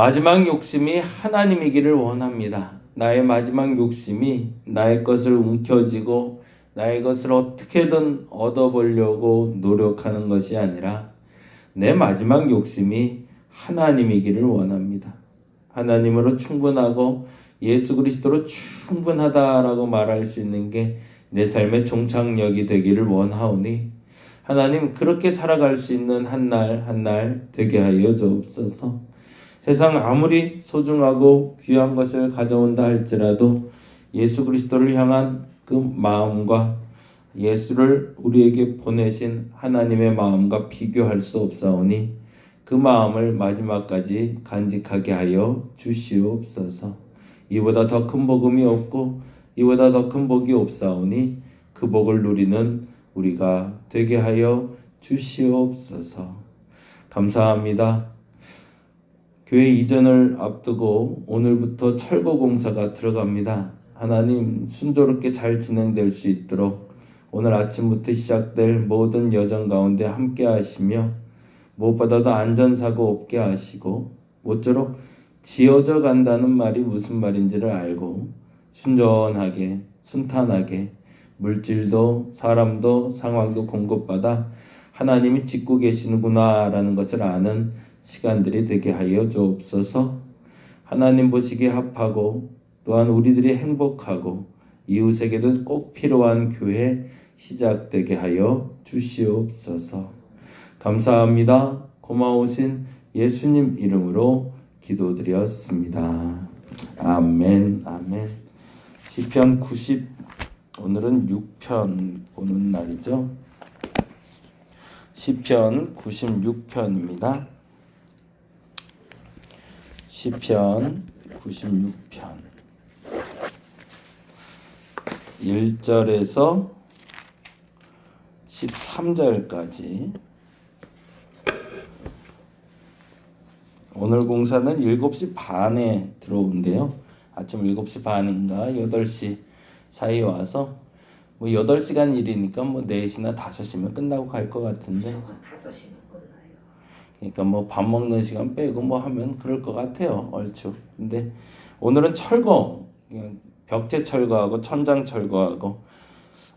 마지막 욕심이 하나님이기를 원합니다. 나의 마지막 욕심이 나의 것을 움켜쥐고 나의 것을 어떻게든 얻어보려고 노력하는 것이 아니라 내 마지막 욕심이 하나님이기를 원합니다. 하나님으로 충분하고 예수 그리스도로 충분하다라고 말할 수 있는 게 내 삶의 종착역이 되기를 원하오니 하나님 그렇게 살아갈 수 있는 한 날 한 날 되게 하여 주옵소서. 세상 아무리 소중하고 귀한 것을 가져온다 할지라도 예수 그리스도를 향한 그 마음과 예수를 우리에게 보내신 하나님의 마음과 비교할 수 없사오니 그 마음을 마지막까지 간직하게 하여 주시옵소서. 이보다 더 큰 복음이 없고 이보다 더 큰 복이 없사오니 그 복을 누리는 우리가 되게 하여 주시옵소서. 감사합니다. 교회 이전을 앞두고 오늘부터 철거 공사가 들어갑니다. 하나님 순조롭게 잘 진행될 수 있도록 오늘 아침부터 시작될 모든 여정 가운데 함께 하시며 무엇보다도 안전사고 없게 하시고 모쪼록 지어져 간다는 말이 무슨 말인지를 알고 순전하게 순탄하게 물질도 사람도 상황도 공급받아 하나님이 짓고 계시는구나라는 것을 아는 시간들이 되게 하여 주옵소서. 하나님 보시기에 합하고 또한 우리들이 행복하고 이웃에게도 꼭 필요한 교회 시작되게 하여 주시옵소서. 감사합니다. 고마우신 예수님 이름으로 기도드렸습니다. 아멘. 아멘. 시편 90 오늘은 6편 보는 날이죠. 시편 96편입니다. 시편 96편 1절에서 13절까지 오늘 공사는 7시 반에 들어온대요. 아침 7시 반인가 8시 사이에 와서 뭐 8시간 일이니까 뭐 4시나 5시면 끝나고 갈 것 같은데 5시면 끝나요. 그러니까 뭐 밥 먹는 시간 빼고 뭐 하면 그럴 것 같아요. 얼추. 근데 오늘은 철거, 벽체 철거하고 천장 철거하고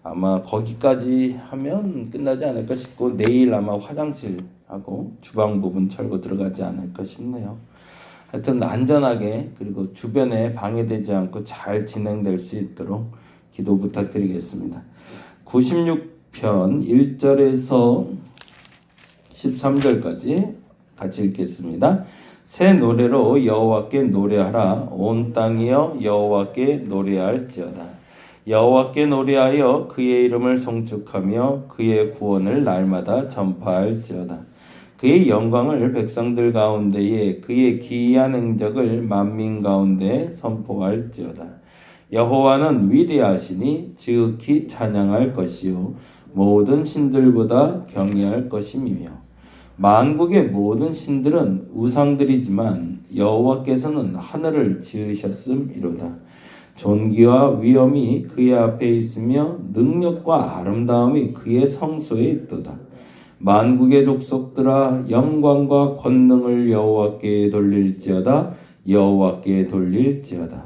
아마 거기까지 하면 끝나지 않을까 싶고 내일 아마 화장실하고 주방 부분 철거 들어가지 않을까 싶네요. 하여튼 안전하게 그리고 주변에 방해되지 않고 잘 진행될 수 있도록 기도 부탁드리겠습니다. 96편 1절에서 13절까지 같이 읽겠습니다. 새 노래로 여호와께 노래하라. 온 땅이여 여호와께 노래할지어다. 여호와께 노래하여 그의 이름을 송축하며 그의 구원을 날마다 전파할지어다. 그의 영광을 백성들 가운데에 그의 기이한 행적을 만민 가운데 선포할지어다. 여호와는 위대하시니 지극히 찬양할 것이요 모든 신들보다 경외할 것임이며 만국의 모든 신들은 우상들이지만 여호와께서는 하늘을 지으셨음이로다. 존귀와 위엄이 그의 앞에 있으며 능력과 아름다움이 그의 성소에 있도다. 만국의 족속들아 영광과 권능을 여호와께 돌릴지어다. 여호와께 돌릴지어다.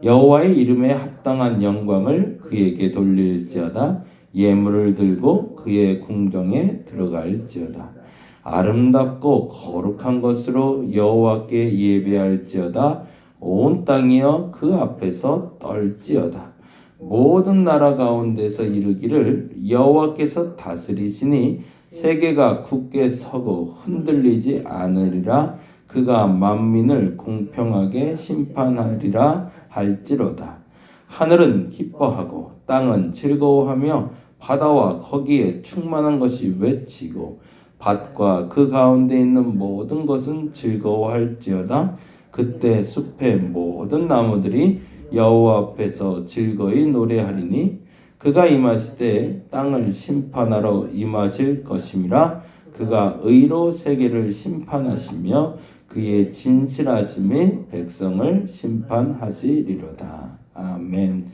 여호와의 이름에 합당한 영광을 그에게 돌릴지어다. 예물을 들고 그의 궁정에 들어갈지어다. 아름답고 거룩한 것으로 여호와께 예배할지어다. 온 땅이여 그 앞에서 떨지어다. 모든 나라 가운데서 이르기를 여호와께서 다스리시니 세계가 굳게 서고 흔들리지 않으리라. 그가 만민을 공평하게 심판하리라 할지로다. 하늘은 기뻐하고 땅은 즐거워하며 바다와 거기에 충만한 것이 외치고 밭과 그 가운데 있는 모든 것은 즐거워할지어다. 그때 숲의 모든 나무들이 여호와 앞에서 즐거이 노래하리니 그가 임하시되 땅을 심판하러 임하실 것임이라. 그가 의로 세계를 심판하시며 그의 진실하심에 백성을 심판하시리로다. 아멘.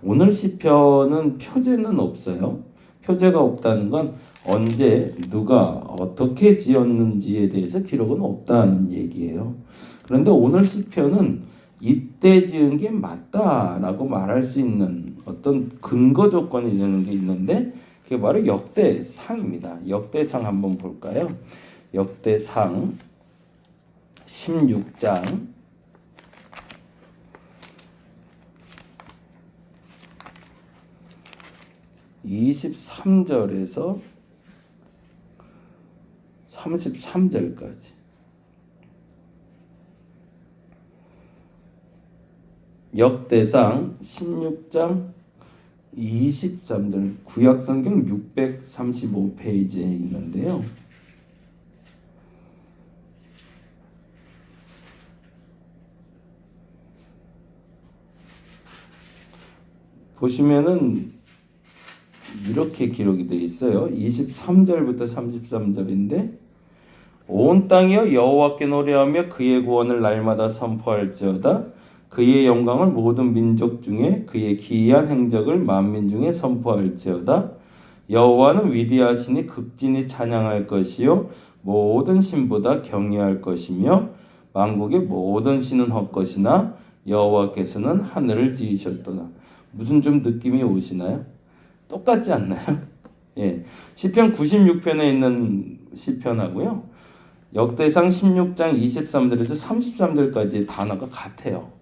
오늘 시편은 표제는 없어요. 표제가 없다는 건 언제 누가 어떻게 지었는지에 대해서 기록은 없다는 얘기예요. 그런데 오늘 시편은 이때 지은 게 맞다라고 말할 수 있는 어떤 근거 조건이 되는 게 있는데 그게 바로 역대상입니다. 역대상 한번 볼까요? 역대상 16장 23절에서 33절까지. 역대상 16장 23절 구약성경 635페이지에 있는데요. 보시면은 이렇게 기록이 되어 있어요. 23절부터 33절인데 온 땅이여 여호와께 노래하며 그의 구원을 날마다 선포할지어다. 그의 영광을 모든 민족 중에 그의 기이한 행적을 만민 중에 선포할지어다. 여호와는 위대하시니 극진히 찬양할 것이요 모든 신보다 경외할 것이며 만국의 모든 신은 헛것이나 여호와께서는 하늘을 지으셨도다. 무슨 좀 느낌이 오시나요? 똑같지 않나요? 예. 시편 96편에 있는 시편하고요. 역대상 16장 23절에서 33절까지 단어가 같아요.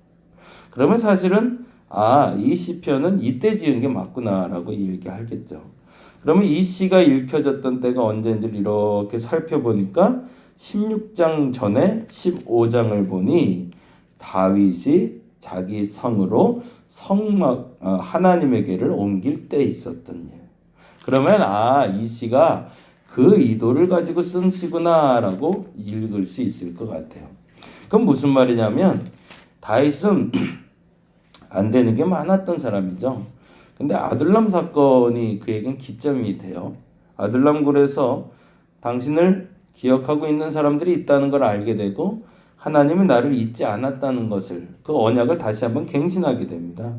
그러면 사실은 이 시편은 이때 지은 게 맞구나라고 얘기하겠죠. 그러면 이 시가 읽혀졌던 때가 언제인지를 이렇게 살펴보니까 16장 전에 15장을 보니 다윗이 자기 성으로 하나님에게를 옮길 때 있었던 일. 그러면 이 시가 그 의도를 가지고 쓴 시구나라고 읽을 수 있을 것 같아요. 그럼 무슨 말이냐면 다윗은 안 되는 게 많았던 사람이죠. 근데 아둘람 사건이 그에겐 기점이 돼요. 아둘람 굴에서 당신을 기억하고 있는 사람들이 있다는 걸 알게 되고 하나님은 나를 잊지 않았다는 것을 그 언약을 다시 한번 갱신하게 됩니다.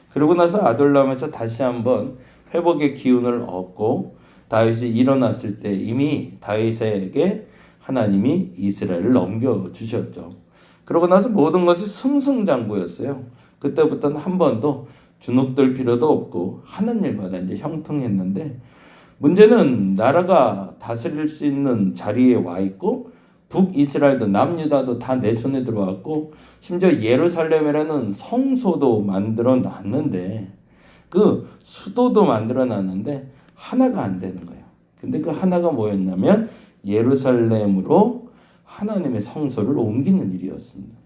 그러고 나서 아둘람에서 다시 한번 회복의 기운을 얻고 다윗이 일어났을 때 이미 다윗에게 하나님이 이스라엘을 넘겨주셨죠. 그러고 나서 모든 것이 승승장구였어요. 그때부터는 한 번도 주눅들 필요도 없고 하는 일마다 이제 형통했는데 문제는 나라가 다스릴 수 있는 자리에 와 있고 북이스라엘도 남유다도 다 내 손에 들어왔고 심지어 예루살렘이라는 성소도 만들어 놨는데 그 수도도 만들어 놨는데 하나가 안 되는 거예요. 근데 그 하나가 뭐였냐면 예루살렘으로 하나님의 성소를 옮기는 일이었습니다.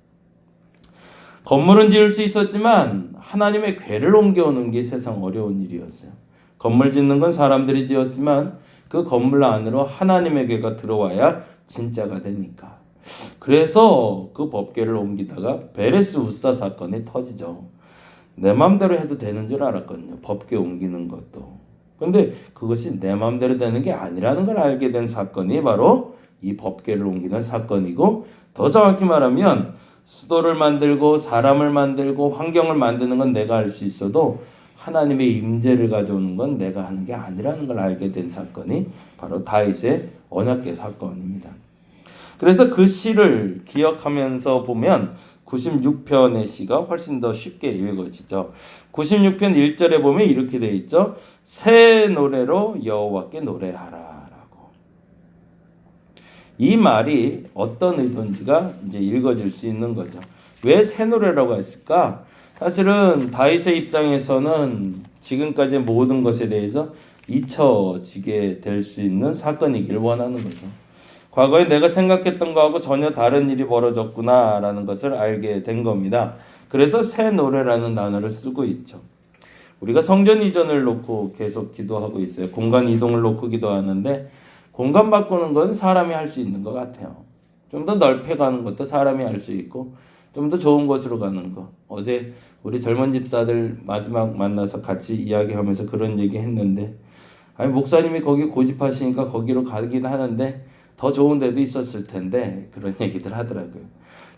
건물은 지을 수 있었지만 하나님의 궤를 옮겨오는 게 세상 어려운 일이었어요. 건물 짓는 건 사람들이 지었지만 그 건물 안으로 하나님의 궤가 들어와야 진짜가 되니까. 그래서 그 법궤를 옮기다가 베레스 우스타 사건이 터지죠. 내 맘대로 해도 되는 줄 알았거든요. 법궤 옮기는 것도. 근데 그것이 내 맘대로 되는 게 아니라는 걸 알게 된 사건이 바로 이 법궤를 옮기는 사건이고 더 정확히 말하면 수도를 만들고 사람을 만들고 환경을 만드는 건 내가 할 수 있어도 하나님의 임재를 가져오는 건 내가 하는 게 아니라는 걸 알게 된 사건이 바로 다윗의 언약궤 사건입니다. 그래서 그 시를 기억하면서 보면 96편의 시가 훨씬 더 쉽게 읽어지죠. 96편 1절에 보면 이렇게 되어 있죠. 새 노래로 여호와께 노래하라 라고. 이 말이 어떤 의도인지가 이제 읽어질 수 있는 거죠. 왜 새 노래라고 했을까? 사실은 다윗의 입장에서는 지금까지 모든 것에 대해서 잊혀지게 될 수 있는 사건이길 원하는 거죠. 과거에 내가 생각했던 거하고 전혀 다른 일이 벌어졌구나라는 것을 알게 된 겁니다. 그래서 새 노래라는 단어를 쓰고 있죠. 우리가 성전 이전을 놓고 계속 기도하고 있어요. 공간 이동을 놓고 기도하는데 공간 바꾸는 건 사람이 할 수 있는 것 같아요. 좀 더 넓혀가는 것도 사람이 할 수 있고 좀 더 좋은 곳으로 가는 거. 어제 우리 젊은 집사들 마지막 만나서 같이 이야기하면서 그런 얘기 했는데 목사님이 거기 고집하시니까 거기로 가긴 하는데 더 좋은 데도 있었을 텐데 그런 얘기들 하더라고요.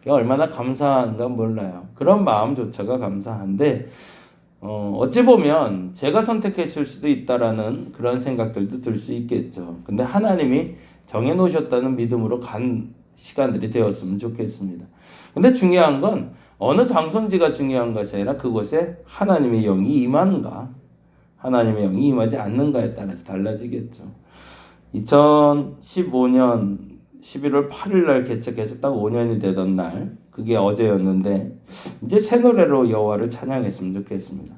얼마나 감사한가 몰라요. 그런 마음조차가 감사한데 어찌 보면 제가 선택했을 수도 있다라는 그런 생각들도 들 수 있겠죠. 근데 하나님이 정해놓으셨다는 믿음으로 간 시간들이 되었으면 좋겠습니다. 근데 중요한 건 어느 장소인지가 중요한 것이 아니라 그곳에 하나님의 영이 임하는가, 하나님의 영이 임하지 않는가에 따라서 달라지겠죠. 2015년 11월 8일 날 개척해서 딱 5년이 되던 날, 그게 어제였는데 이제 새 노래로 여호와를 찬양했으면 좋겠습니다.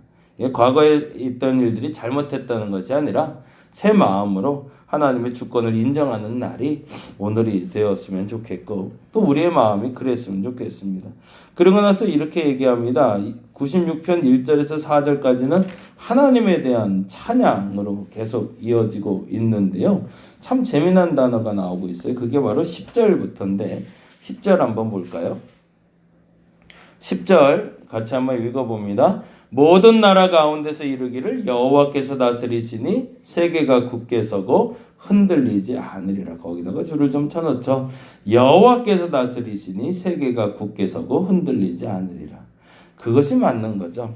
과거에 있던 일들이 잘못했다는 것이 아니라 새 마음으로 하나님의 주권을 인정하는 날이 오늘이 되었으면 좋겠고, 또 우리의 마음이 그랬으면 좋겠습니다. 그러고 나서 이렇게 얘기합니다. 96편 1절에서 4절까지는 하나님에 대한 찬양으로 계속 이어지고 있는데요. 참 재미난 단어가 나오고 있어요. 그게 바로 10절부터인데 10절 한번 볼까요? 10절 같이 한번 읽어봅니다. 모든 나라 가운데서 이르기를 여호와께서 다스리시니 세계가 굳게 서고 흔들리지 않으리라. 거기다가 줄을 좀 쳐놓죠. 여호와께서 다스리시니 세계가 굳게 서고 흔들리지 않으리라. 그것이 맞는 거죠.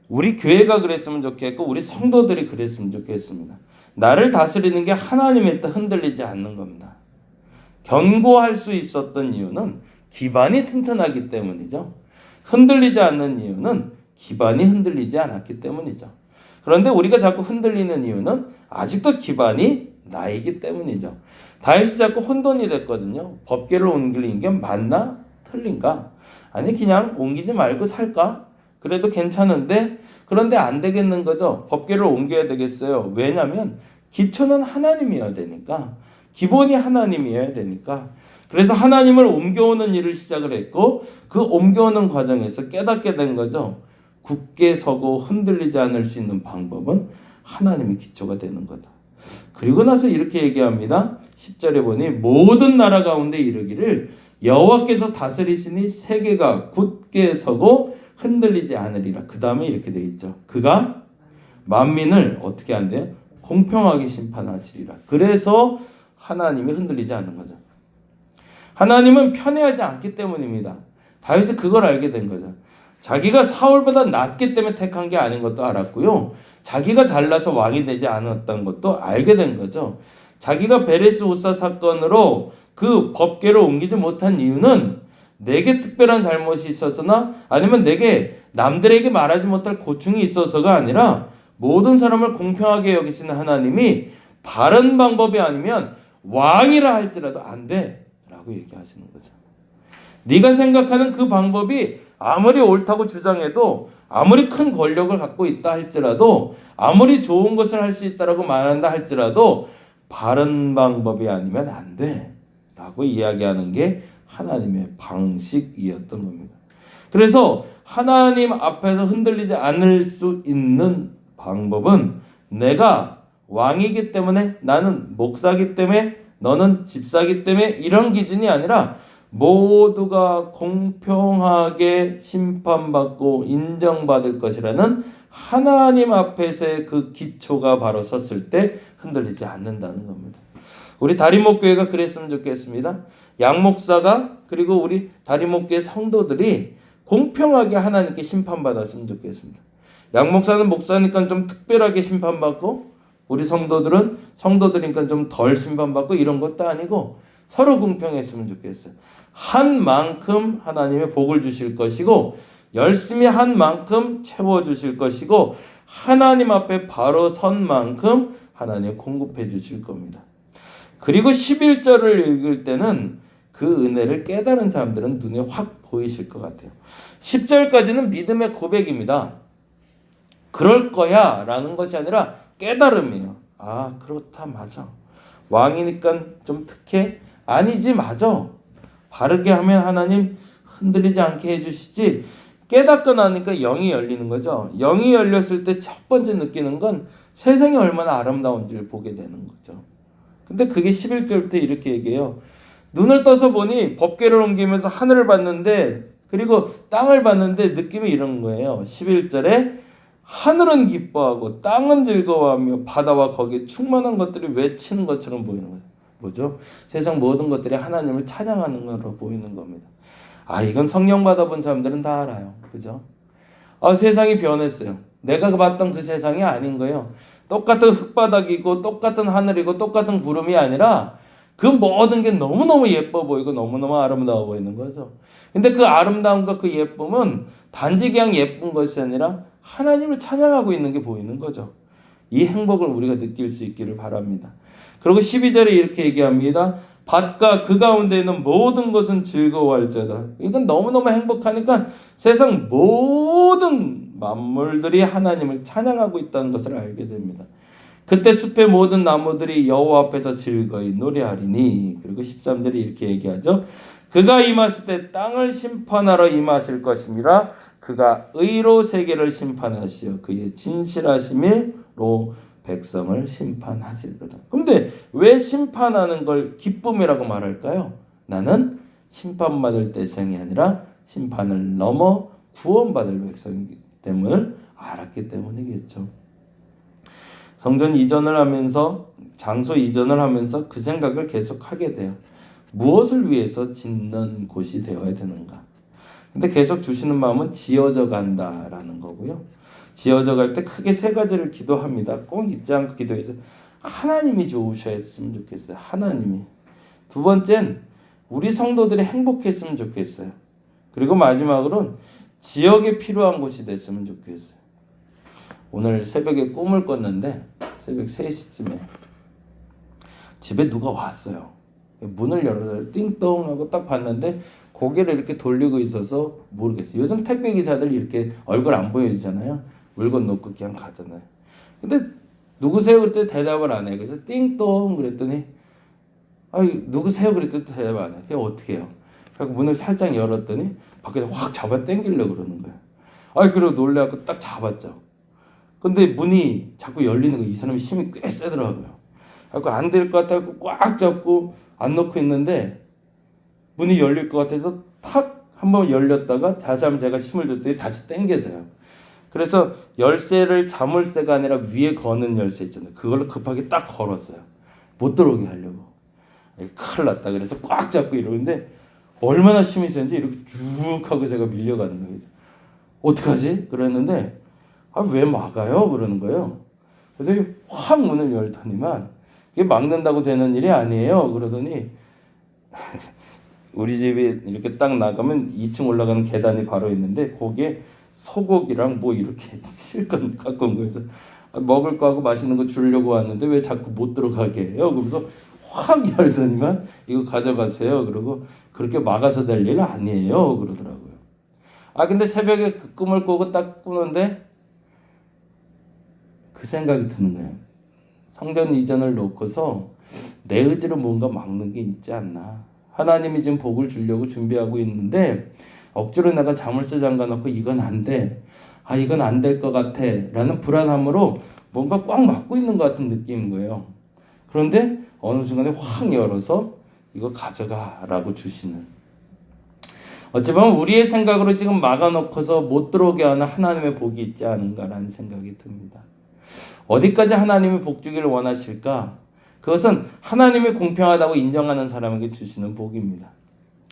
우리 교회가 그랬으면 좋겠고 우리 성도들이 그랬으면 좋겠습니다. 나를 다스리는 게 하나님일 때 흔들리지 않는 겁니다. 견고할 수 있었던 이유는 기반이 튼튼하기 때문이죠. 흔들리지 않는 이유는 기반이 흔들리지 않았기 때문이죠. 그런데 우리가 자꾸 흔들리는 이유는 아직도 기반이 나이기 때문이죠. 다윗이 자꾸 혼돈이 됐거든요. 법궤를 옮기는 게 맞나? 틀린가? 아니 그냥 옮기지 말고 살까? 그래도 괜찮은데 그런데 안 되겠는 거죠. 법궤를 옮겨야 되겠어요. 왜냐하면 기초는 하나님이어야 되니까, 기본이 하나님이어야 되니까. 그래서 하나님을 옮겨오는 일을 시작을 했고 그 옮겨오는 과정에서 깨닫게 된 거죠. 굳게 서고 흔들리지 않을 수 있는 방법은 하나님의 기초가 되는 거다. 그리고 나서 이렇게 얘기합니다. 10절에 보니 모든 나라 가운데 이르기를 여호와께서 다스리시니 세계가 굳게 서고 흔들리지 않으리라. 그 다음에 이렇게 되어 있죠. 그가 만민을 어떻게 한대요? 공평하게 심판하시리라. 그래서 하나님이 흔들리지 않는 거죠. 하나님은 편애하지 않기 때문입니다. 다윗은 그걸 알게 된 거죠. 자기가 사울보다 낫기 때문에 택한 게 아닌 것도 알았고요. 자기가 잘나서 왕이 되지 않았던 것도 알게 된 거죠. 자기가 베레스 오사 사건으로 그 법궤를 옮기지 못한 이유는 내게 특별한 잘못이 있어서나 아니면 내게 남들에게 말하지 못할 고충이 있어서가 아니라 모든 사람을 공평하게 여기시는 하나님이 바른 방법이 아니면 왕이라 할지라도 안 돼 라고 얘기하시는 거죠. 네가 생각하는 그 방법이 아무리 옳다고 주장해도, 아무리 큰 권력을 갖고 있다 할지라도, 아무리 좋은 것을 할 수 있다라고 말한다 할지라도 바른 방법이 아니면 안 돼 라고 이야기하는 게 하나님의 방식이었던 겁니다. 그래서 하나님 앞에서 흔들리지 않을 수 있는 방법은 내가 왕이기 때문에, 나는 목사기 때문에, 너는 집사기 때문에 이런 기준이 아니라 모두가 공평하게 심판받고 인정받을 것이라는 하나님 앞에서의 그 기초가 바로 섰을 때 흔들리지 않는다는 겁니다. 우리 다리목교회가 그랬으면 좋겠습니다. 양 목사가 그리고 우리 다리목교회 성도들이 공평하게 하나님께 심판받았으면 좋겠습니다. 양 목사는 목사니까 좀 특별하게 심판받고 우리 성도들은 성도들이니까 좀 덜 심판받고 이런 것도 아니고 서로 공평했으면 좋겠어요. 한 만큼 하나님의 복을 주실 것이고 열심히 한 만큼 채워주실 것이고 하나님 앞에 바로 선 만큼 하나님 공급해 주실 겁니다. 그리고 11절을 읽을 때는 그 은혜를 깨달은 사람들은 눈에 확 보이실 것 같아요. 10절까지는 믿음의 고백입니다. 그럴 거야 라는 것이 아니라 깨달음이에요. 아 그렇다, 맞아. 왕이니까 좀 특혜? 아니지, 맞아. 바르게 하면 하나님 흔들리지 않게 해주시지. 깨닫고 나니까 영이 열리는 거죠. 영이 열렸을 때 첫 번째 느끼는 건 세상이 얼마나 아름다운지를 보게 되는 거죠. 근데 그게 11절부터 이렇게 얘기해요. 눈을 떠서 보니 법궤를 옮기면서 하늘을 봤는데, 그리고 땅을 봤는데 느낌이 이런 거예요. 11절에 하늘은 기뻐하고 땅은 즐거워하며 바다와 거기에 충만한 것들이 외치는 것처럼 보이는 거예요. 뭐죠? 세상 모든 것들이 하나님을 찬양하는 것으로 보이는 겁니다. 아, 이건 성령 받아본 사람들은 다 알아요. 그죠? 세상이 변했어요. 내가 봤던 그 세상이 아닌 거예요. 똑같은 흙바닥이고 똑같은 하늘이고 똑같은 구름이 아니라 그 모든 게 너무너무 예뻐 보이고 너무너무 아름다워 보이는 거죠. 근데 그 아름다움과 그 예쁨은 단지 그냥 예쁜 것이 아니라 하나님을 찬양하고 있는 게 보이는 거죠. 이 행복을 우리가 느낄 수 있기를 바랍니다. 그리고 12절에 이렇게 얘기합니다. 밭과 그 가운데 있는 모든 것은 즐거워할지어다. 이건 너무너무 행복하니까 세상 모든 만물들이 하나님을 찬양하고 있다는 것을 알게 됩니다. 그때 숲의 모든 나무들이 여호와 앞에서 즐거이 노래하리니. 그리고 13절에 이렇게 얘기하죠. 그가 임하실 때 땅을 심판하러 임하실 것이니라. 그가 의로 세계를 심판하시어 그의 진실하심으로 백성을 심판하시리로다. 그런데 왜 심판하는 걸 기쁨이라고 말할까요? 나는 심판받을 대상이 아니라 심판을 넘어 구원받을 백성이기 때문에 알았기 때문이겠죠. 성전 이전을 하면서 장소 이전을 하면서 그 생각을 계속 하게 돼요. 무엇을 위해서 짓는 곳이 되어야 되는가? 근데 계속 주시는 마음은 지어져 간다라는 거고요. 지어져 갈 때 크게 세 가지를 기도합니다. 꼭 잊지 않고 기도해서 하나님이 좋으셨으면 좋겠어요. 하나님이. 두 번째는 우리 성도들이 행복했으면 좋겠어요. 그리고 마지막으로는 지역에 필요한 곳이 됐으면 좋겠어요. 오늘 새벽에 꿈을 꿨는데 새벽 3시쯤에 집에 누가 왔어요. 문을 열어 띵동 하고 딱 봤는데 고개를 이렇게 돌리고 있어서 모르겠어요. 요즘 택배 기사들 이렇게 얼굴 안 보여주잖아요. 물건 놓고 그냥 가잖아요. 근데 누구세요? 그랬더니 대답을 안 해. 그래서 띵동 그랬더니 누구세요? 그랬더니 대답 안 해. 그냥 어떻게 해요? 그래서 문을 살짝 열었더니 밖에서 확 잡아 당기려고 그러는 거예요. 그리고 놀래갖고 딱 잡았죠. 근데 문이 자꾸 열리는 거예요. 이 사람이 힘이 꽤 세더라고요. 그래서 안 될 것 같아서 꽉 잡고 안 놓고 있는데 문이 열릴 것 같아서 탁 한번 열렸다가 다시 한번 제가 힘을 줬더니 다시 당겨져요. 그래서 열쇠를 자물쇠가 아니라 위에 거는 열쇠 있잖아요. 그걸로 급하게 딱 걸었어요. 못 들어오게 하려고. 큰일 났다. 그래서 꽉 잡고 이러는데 얼마나 힘이 세는지 이렇게 쭉 하고 제가 밀려가는 거예요. 어떡하지? 그랬는데 왜 막아요? 그러는 거예요. 그래서 확 문을 열더니만 이게 막는다고 되는 일이 아니에요. 그러더니 우리 집에 이렇게 딱 나가면 2층 올라가는 계단이 바로 있는데 거기에 소고기랑 뭐 이렇게 실컷 갖고 온 거예요. 그래서 먹을 거 하고 맛있는 거 주려고 왔는데 왜 자꾸 못 들어가게 해요? 그래서 확 열더니만 이거 가져가세요. 그러고 그렇게 막아서 될 일 아니에요. 그러더라고요. 근데 새벽에 그 꿈을 꾸고 딱 꾸는데 그 생각이 드는 거예요. 성전 이전을 놓고서 내 의지로 뭔가 막는 게 있지 않나. 하나님이 지금 복을 주려고 준비하고 있는데 억지로 내가 자물쇠 잠가 놓고 이건 안 돼. 이건 안 될 것 같아. 라는 불안함으로 뭔가 꽉 막고 있는 것 같은 느낌인 거예요. 그런데 어느 순간에 확 열어서 이거 가져가 라고 주시는. 어찌 보면 우리의 생각으로 지금 막아놓고서 못 들어오게 하는 하나님의 복이 있지 않은가라는 생각이 듭니다. 어디까지 하나님이 복 주기를 원하실까? 그것은 하나님이 공평하다고 인정하는 사람에게 주시는 복입니다.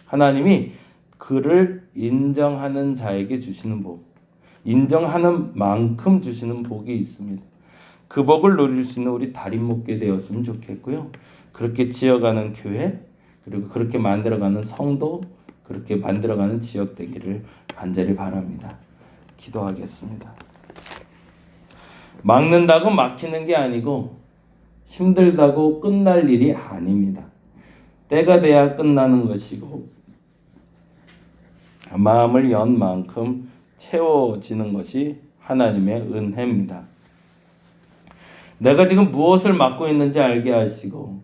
하나님이 그를 인정하는 자에게 주시는 복, 인정하는 만큼 주시는 복이 있습니다. 그 복을 누릴 수 있는 우리 달인 목회 되었으면 좋겠고요. 그렇게 지어가는 교회, 그리고 그렇게 만들어가는 성도, 그렇게 만들어가는 지역 되기를 간절히 바랍니다. 기도하겠습니다. 막는다고 막히는 게 아니고 힘들다고 끝날 일이 아닙니다. 때가 돼야 끝나는 것이고 마음을 연 만큼 채워지는 것이 하나님의 은혜입니다. 내가 지금 무엇을 막고 있는지 알게 하시고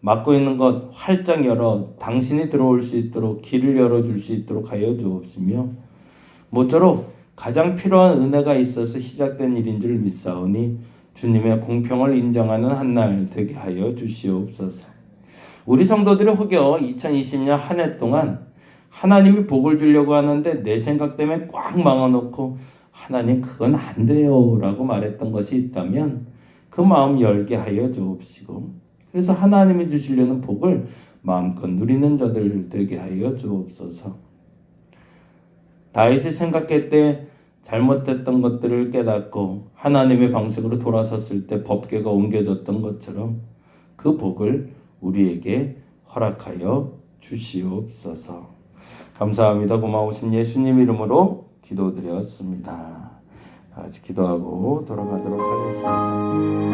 막고 있는 것 활짝 열어 당신이 들어올 수 있도록 길을 열어줄 수 있도록 하여 주옵시며 모쪼록 가장 필요한 은혜가 있어서 시작된 일인 줄 믿사오니 주님의 공평을 인정하는 한 날 되게 하여 주시옵소서. 우리 성도들이 혹여 2020년 한 해 동안 하나님이 복을 주려고 하는데 내 생각 때문에 꽉 막아놓고 하나님 그건 안 돼요 라고 말했던 것이 있다면 그 마음 열게 하여 주옵시고 그래서 하나님이 주시려는 복을 마음껏 누리는 자들 되게 하여 주옵소서. 다윗이 생각할 때 잘못됐던 것들을 깨닫고 하나님의 방식으로 돌아섰을 때 법궤가 옮겨졌던 것처럼 그 복을 우리에게 허락하여 주시옵소서. 감사합니다. 고마우신 예수님 이름으로 기도드렸습니다. 다 같이 기도하고 돌아가도록 하겠습니다.